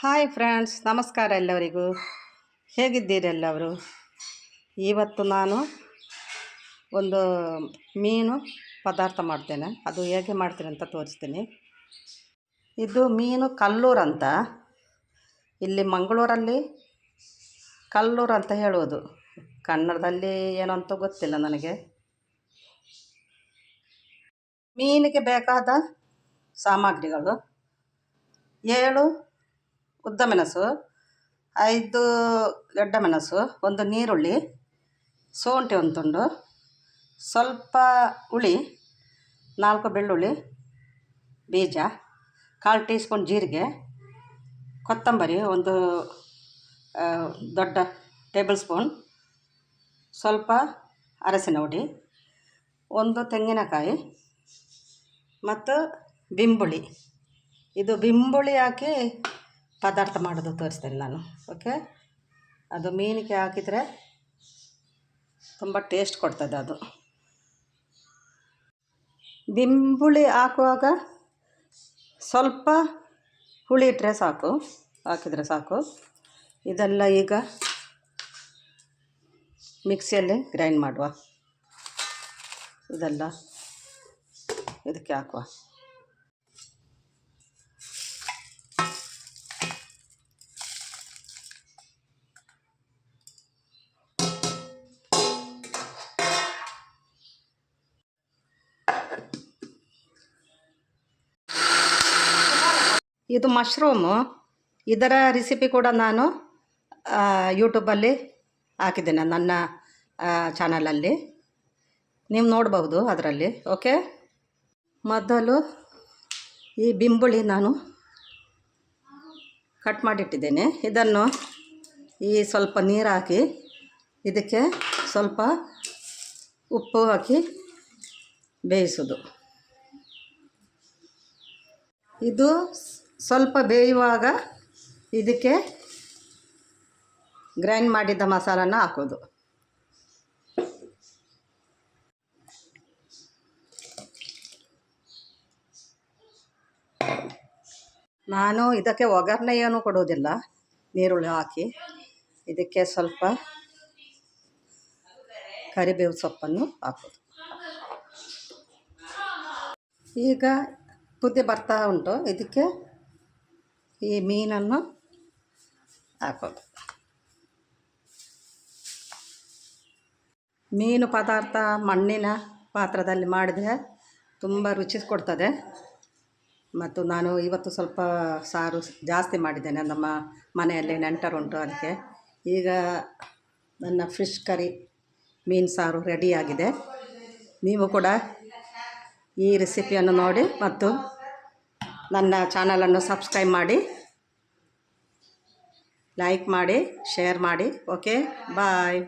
Hi friends, ನಮಸ್ಕಾರ ಎಲ್ಲರಿಗೂ. ಹೇಗಿದ್ದೀರಿ ಎಲ್ಲವರು? ಇವತ್ತು ನಾನು ಒಂದು ಮೀನು ಪದಾರ್ಥ ಮಾಡ್ತೇನೆ. ಅದು ಹೇಗೆ ಮಾಡ್ತೀನಿ ಅಂತ ತೋರಿಸ್ತೀನಿ. ಇದು ಮೀನು ಕಲ್ಲೂರು ಅಂತ, ಇಲ್ಲಿ ಮಂಗಳೂರಲ್ಲಿ ಕಲ್ಲೂರು ಅಂತ ಹೇಳುವುದು. ಕನ್ನಡದಲ್ಲಿ ಏನೋ ಅಂತ ಗೊತ್ತಿಲ್ಲ ನನಗೆ. ಮೀನಿಗೆ ಬೇಕಾದ ಸಾಮಗ್ರಿಗಳು: 7 ಉದ್ದ ಮೆಣಸು, 5 ಗಡ್ಡ ಮೆಣಸು, 1 ನೀರುಳ್ಳಿ, ಶುಂಠಿ 1 ತುಂಡು, ಸ್ವಲ್ಪ ಹುಳಿ, 4 ಬೆಳ್ಳುಳ್ಳಿ ಬೀಜ, 1/4 ಟೀ ಸ್ಪೂನ್ ಜೀರಿಗೆ, ಕೊತ್ತಂಬರಿ 1 ದೊಡ್ಡ ಟೇಬಲ್ ಸ್ಪೂನ್, ಸ್ವಲ್ಪ ಅರಸಿನ ಹುಡಿ, 1 ತೆಂಗಿನಕಾಯಿ ಮತ್ತು ಬಿಂಬುಳಿ. ಇದು ಬಿಂಬುಳಿ ಹಾಕಿ ಪದಾರ್ಥ ಮಾಡೋದು ತೋರಿಸ್ತೇನೆ ನಾನು. ಓಕೆ, ಅದು ಮೀನಿಗೆ ಹಾಕಿದರೆ ತುಂಬ ಟೇಸ್ಟ್ ಕೊಡ್ತದೆ. ಅದು ಬಿಂಬುಳಿ ಹಾಕುವಾಗ ಸ್ವಲ್ಪ ಹುಳಿ ಇಟ್ಟರೆ ಸಾಕು, ಹಾಕಿದರೆ ಸಾಕು. ಇದೆಲ್ಲ ಈಗ ಮಿಕ್ಸಿಯಲ್ಲಿ ಗ್ರೈಂಡ್ ಮಾಡುವ. ಇದೆಲ್ಲ ಇದಕ್ಕೆ ಹಾಕುವ. ಇದು ಮಶ್ರೂಮು. ಇದರ ರೆಸಿಪಿ ಕೂಡ ನಾನು ಯೂಟ್ಯೂಬಲ್ಲಿ ಹಾಕಿದ್ದೇನೆ, ನನ್ನ ಚಾನಲಲ್ಲಿ ನೀವು ನೋಡ್ಬೋದು ಅದರಲ್ಲಿ. ಓಕೆ, ಮೊದಲು ಈ ಬಿಂಬುಳಿ ನಾನು ಕಟ್ ಮಾಡಿಟ್ಟಿದ್ದೇನೆ. ಇದನ್ನು ಈ ಸ್ವಲ್ಪ ನೀರು ಹಾಕಿ ಇದಕ್ಕೆ ಸ್ವಲ್ಪ ಉಪ್ಪು ಹಾಕಿ ಬೇಯಿಸೋದು. ಇದು ಸ್ವಲ್ಪ ಬೇಯುವಾಗ ಇದಕ್ಕೆ ಗ್ರೈಂಡ್ ಮಾಡಿದ್ದ ಮಸಾಲನ ಹಾಕೋದು. ನಾನು ಇದಕ್ಕೆ ಒಗ್ಗರಣೆ ಏನೂ ಕೊಡುವುದಿಲ್ಲ, ನೀರುಳ್ಳಿ ಹಾಕಿ ಇದಕ್ಕೆ ಸ್ವಲ್ಪ ಕರಿಬೇವು ಸೊಪ್ಪನ್ನು ಹಾಕೋದು. ಈಗ ಕುದಿ ಬರ್ತಾ ಉಂಟು, ಇದಕ್ಕೆ ಈ ಮೀನನ್ನು ಹಾಕೋದು. ಮೀನು ಪದಾರ್ಥ ಮಣ್ಣಿನ ಪಾತ್ರದಲ್ಲಿ ಮಾಡಿದರೆ ತುಂಬ ರುಚಿ ಕೊಡ್ತದೆ. ಮತ್ತು ನಾನು ಇವತ್ತು ಸ್ವಲ್ಪ ಸಾರು ಜಾಸ್ತಿ ಮಾಡಿದ್ದೇನೆ, ನಮ್ಮ ಮನೆಯಲ್ಲಿ ನೆಂಟರುಂಟು ಅದಕ್ಕೆ. ಈಗ ನನ್ನ ಫಿಶ್ ಕರಿ ಮೀನು ಸಾರು ರೆಡಿಯಾಗಿದೆ. ನೀವು ಕೂಡ ಈ ರೆಸಿಪಿಯನ್ನು ನೋಡಿ ಮತ್ತು ನನ್ನ ಚಾನಲನ್ನು ಸಬ್ಸ್ಕ್ರೈಬ್ ಮಾಡಿ, ಲೈಕ್ ಮಾಡಿ, ಶೇರ್ ಮಾಡಿ. ಓಕೆ, ಬಾಯ್.